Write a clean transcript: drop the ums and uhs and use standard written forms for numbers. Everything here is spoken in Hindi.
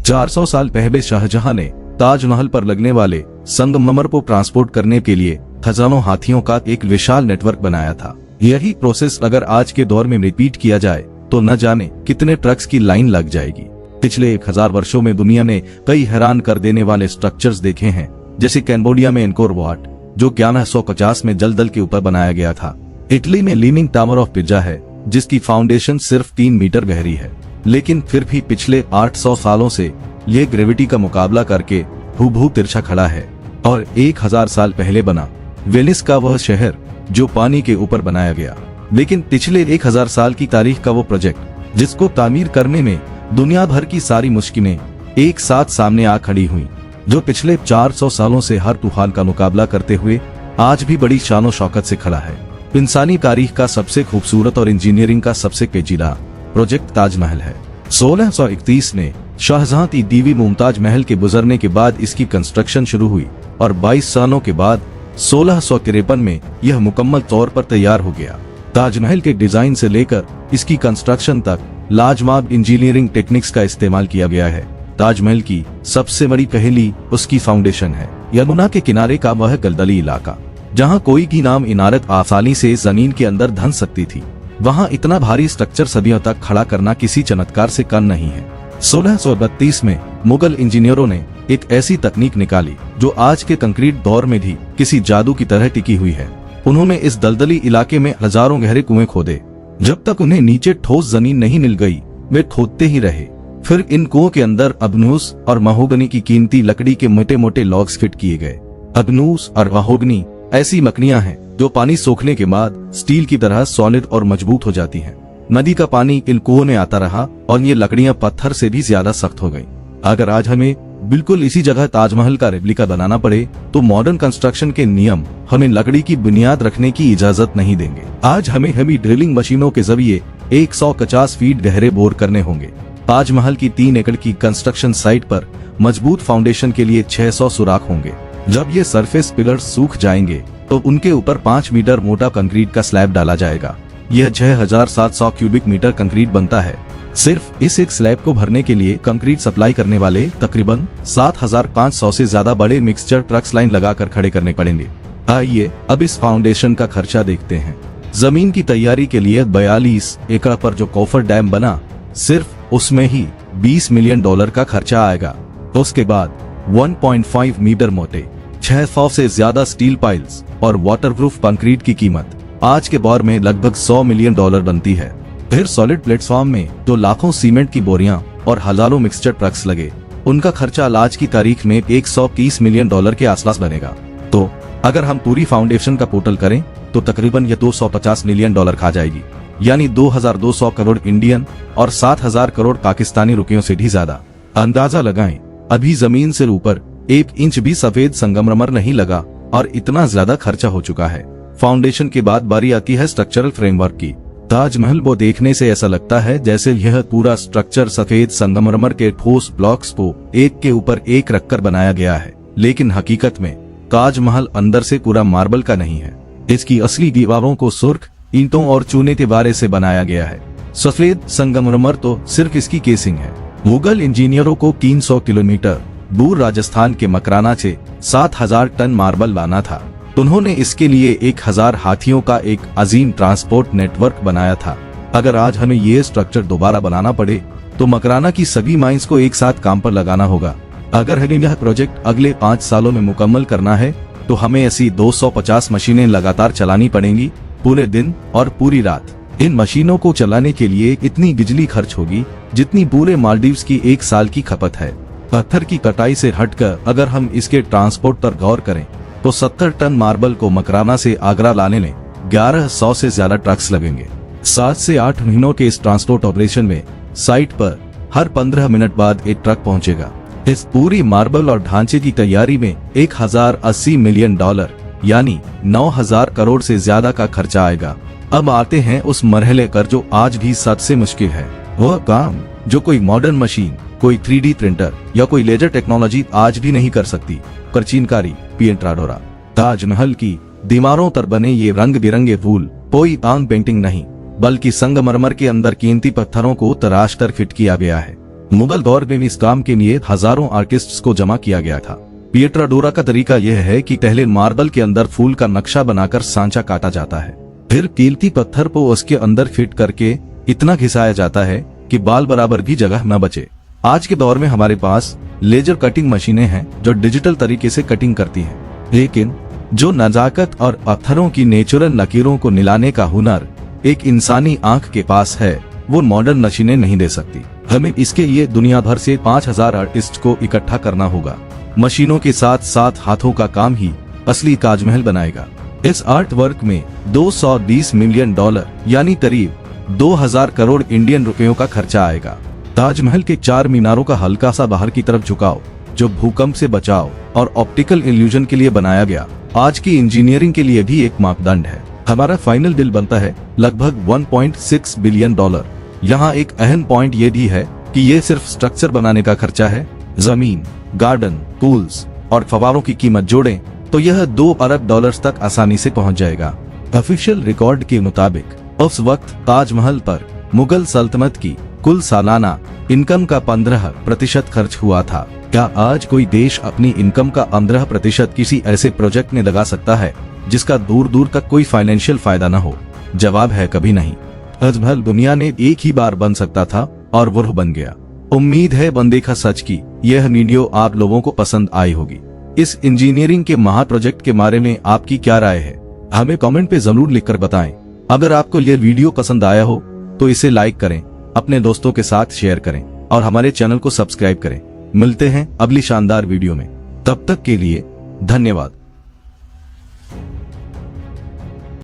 400 साल पहले शाहजहां ने ताजमहल पर लगने वाले संगमरमर को ट्रांसपोर्ट करने के लिए हजारों हाथियों का एक विशाल नेटवर्क बनाया था। यही प्रोसेस अगर आज के दौर में रिपीट किया जाए तो न जाने कितने ट्रक्स की लाइन लग जाएगी। पिछले 1000 वर्षों में दुनिया ने कई हैरान कर देने वाले स्ट्रक्चर्स देखे हैं, जैसे कैम्बोडिया में एंकोर वाट जो 1150 में जलदल के ऊपर बनाया गया था। इटली में लीनिंग टावर ऑफ पिज़ा है जिसकी फाउंडेशन सिर्फ 3 मीटर गहरी है, लेकिन फिर भी पिछले 800 सालों से ये ग्रेविटी का मुकाबला करके हूबहू तिरछा खड़ा है। और 1000 साल पहले बना वेनिस का वह शहर जो पानी के ऊपर बनाया गया, लेकिन पिछले 1000 साल की तारीख का वो प्रोजेक्ट जिसको तामीर करने में दुनिया भर की सारी मुश्किलें एक साथ सामने आ खड़ी हुई, जो पिछले 400 सालों से हर तूफान का मुकाबला करते हुए आज भी बड़ी शानो शौकत से खड़ा है। इंसानी तारीख का सबसे खूबसूरत और इंजीनियरिंग का सबसे पेचीदा प्रोजेक्ट ताजमहल है। 1631 में शाहजहां की बीवी मुमताज महल के गुजरने के बाद इसकी कंस्ट्रक्शन शुरू हुई और 22 सालों के बाद 1653 में यह मुकम्मल तौर पर तैयार हो गया। ताजमहल के डिजाइन से लेकर इसकी कंस्ट्रक्शन तक लाजवाब इंजीनियरिंग टेक्निक्स का इस्तेमाल किया गया है। ताजमहल की सबसे बड़ी पहेली उसकी फाउंडेशन है। यमुना के किनारे का वह दलदली इलाका जहां कोई की नाम इमारत आसानी से जमीन के अंदर धंस सकती थी, वहां इतना भारी स्ट्रक्चर सदियों तक खड़ा करना किसी चमत्कार से कम नहीं है। 1632 में मुगल इंजीनियरों ने एक ऐसी तकनीक निकाली जो आज के कंक्रीट दौर में भी किसी जादू की तरह टिकी हुई है। उन्होंने इस दलदली इलाके में हजारों गहरे कुएं खोदे। जब तक उन्हें नीचे ठोस जमीन नहीं मिल गई वे खोदते ही रहे। फिर इन कुओं के अंदर अबनूस और महोगनी की कीमती लकड़ी के मोटे मोटे लॉग्स फिट किए गए। अबनूस और महोगनी ऐसी मकनियां हैं जो पानी सोखने के बाद स्टील की तरह सॉलिड और मजबूत हो जाती हैं। नदी का पानी इन कुओं में आता रहा और ये लकड़ियां पत्थर से भी ज्यादा सख्त हो गईं। अगर आज हमें बिल्कुल इसी जगह ताजमहल का रेप्लिका बनाना पड़े तो मॉडर्न कंस्ट्रक्शन के नियम हमें लकड़ी की बुनियाद रखने की इजाजत नहीं देंगे। आज हमें हेवी ड्रिलिंग मशीनों के जरिए 150 फीट गहरे बोर करने होंगे। ताजमहल की 3 एकड़ की कंस्ट्रक्शन साइट पर मजबूत फाउंडेशन के लिए 600 सुराख होंगे। जब ये सरफेस पिलर्स सूख जाएंगे तो उनके ऊपर 5 मीटर मोटा कंक्रीट का स्लैब डाला जाएगा। यह 6700 क्यूबिक मीटर कंक्रीट बनता है। सिर्फ इस एक स्लैब को भरने के लिए कंक्रीट सप्लाई करने वाले तकरीबन 7500 से ज्यादा बड़े मिक्सचर ट्रक्स लाइन लगाकर खड़े करने पड़ेंगे। आइए अब इस फाउंडेशन का खर्चा देखते हैं। जमीन की तैयारी के लिए 42 एकड़ पर जो कोफर डैम बना, सिर्फ उसमें ही $20 मिलियन का खर्चा आएगा। उसके बाद 1.5 मीटर मोटे 600 से ज्यादा स्टील पाइल्स और वाटरप्रूफ कंक्रीट की कीमत आज के दौर में लगभग $100 मिलियन बनती है। फिर सॉलिड प्लेटफॉर्म में जो लाखों सीमेंट की बोरियां और हजारों मिक्सचर ट्रक्स लगे, उनका खर्चा आज की तारीख में $130 मिलियन के आसपास बनेगा। तो अगर हम पूरी फाउंडेशन का टोटल करें तो तकरीबन यह $250 मिलियन खा जाएगी, यानी 2200 करोड़ इंडियन और 7000 करोड़ पाकिस्तानी रुपयों से भी ज्यादा। अंदाजा लगाएं, अभी जमीन से ऊपर 1 इंच भी सफेद संगमरमर नहीं लगा और इतना ज्यादा खर्चा हो चुका है। फाउंडेशन के बाद बारी आती है स्ट्रक्चरल फ्रेमवर्क की। ताजमहल को देखने से ऐसा लगता है जैसे यह पूरा स्ट्रक्चर सफेद संगमरमर के ठोस ब्लॉक्स को एक के ऊपर एक रखकर बनाया गया है, लेकिन हकीकत में ताजमहल अंदर से पूरा मार्बल का नहीं है। इसकी असली दीवारों को सुर्ख ईंटों और चूने के बारे से बनाया गया है। सफेद संगमरमर तो सिर्फ इसकी केसिंग है। मुगल इंजीनियरों को 300 किलोमीटर दूर राजस्थान के मकराना से 7000 टन मार्बल लाना था। उन्होंने इसके लिए 1000 हाथियों का एक अजीम ट्रांसपोर्ट नेटवर्क बनाया था। अगर आज हमें ये स्ट्रक्चर दोबारा बनाना पड़े तो मकराना की सभी माइंस को एक साथ काम पर लगाना होगा। अगर हमें यह प्रोजेक्ट अगले 5 सालों में मुकम्मल करना है तो हमें ऐसी 250 मशीनें लगातार चलानी पड़ेंगी, पूरे दिन और पूरी रात। इन मशीनों को चलाने के लिए इतनी बिजली खर्च होगी जितनी पूरे मालदीव्स की 1 साल की खपत है। पत्थर की कटाई से हटकर अगर हम इसके ट्रांसपोर्ट पर गौर करें तो 70 टन मार्बल को मकराना से आगरा लाने में 1100 से ज्यादा ट्रक्स लगेंगे। 7 से 8 महीनों के इस ट्रांसपोर्ट ऑपरेशन में साइट पर हर 15 मिनट बाद एक ट्रक पहुंचेगा। इस पूरी मार्बल और ढांचे की तैयारी में $1080 मिलियन यानी 9000 करोड़ से ज्यादा का खर्चा आएगा। अब आते हैं उस मरहले पर जो आज भी सबसे मुश्किल है, वह काम जो कोई मॉडर्न मशीन, कोई 3D प्रिंटर या कोई लेजर टेक्नोलॉजी आज भी नहीं कर सकती। प्राचीनकारी पिएंट्राडोरा। ताजमहल की दीवारों पर बने ये रंग बिरंगे फूल कोई आम पेंटिंग नहीं, बल्कि संगमरमर के अंदर कीमती पत्थरों को तराश कर फिट किया गया है। मुगल दौर में इस काम के लिए हजारों आर्टिस्ट्स को जमा किया गया था। पिएट्राडोरा का तरीका यह है कि पहले मार्बल के अंदर फूल का नक्शा बनाकर सांचा काटा जाता है, फिर कीमती पत्थर को उसके अंदर फिट करके इतना घिसाया जाता है कि बाल बराबर भी जगह न बचे। आज के दौर में हमारे पास लेजर कटिंग मशीनें हैं जो डिजिटल तरीके से कटिंग करती हैं, लेकिन जो नजाकत और पत्थरों की नेचुरल लकीरों को मिलाने का हुनर एक इंसानी आंख के पास है, वो मॉडर्न मशीनें नहीं दे सकती। हमें इसके लिए दुनिया भर से 5000 आर्टिस्ट को इकट्ठा करना होगा। मशीनों के साथ साथ हाथों का काम ही असली ताजमहल बनाएगा। इस आर्ट वर्क में $220 मिलियन यानी करीब 2000 करोड़ इंडियन रुपयों का खर्चा आएगा। ताजमहल के 4 मीनारों का हल्का सा बाहर की तरफ झुकाव, जो भूकंप से बचाव और ऑप्टिकल इल्यूजन के लिए बनाया गया, आज की इंजीनियरिंग के लिए भी एक मापदंड है। हमारा फाइनल बिल बनता है लगभग $1.6 बिलियन। यहाँ एक अहम पॉइंट ये भी है कि ये सिर्फ स्ट्रक्चर बनाने का खर्चा है। जमीन, गार्डन, पूल्स और फवारों की कीमत जोड़ें तो यह $2 अरब तक आसानी से पहुंच जाएगा। ऑफिशियल रिकॉर्ड के मुताबिक उस वक्त ताजमहल पर मुगल सल्तनत की कुल सालाना इनकम का 15% खर्च हुआ था। क्या आज कोई देश अपनी इनकम का 15% किसी ऐसे प्रोजेक्ट में लगा सकता है जिसका दूर दूर तक कोई फाइनेंशियल फायदा न हो? जवाब है कभी नहीं। ताजमहल दुनिया ने एक ही बार बन सकता था और वो बन गया। उम्मीद है बंदेखा सच की यह वीडियो आप लोगों को पसंद आई होगी। इस इंजीनियरिंग के महा प्रोजेक्ट के बारे में आपकी क्या राय है, हमें कमेंट पे जरूर लिखकर बताएं। अगर आपको यह वीडियो पसंद आया हो तो इसे लाइक करें, अपने दोस्तों के साथ शेयर करें और हमारे चैनल को सब्सक्राइब करें। मिलते हैं अगली शानदार वीडियो में, तब तक के लिए धन्यवाद।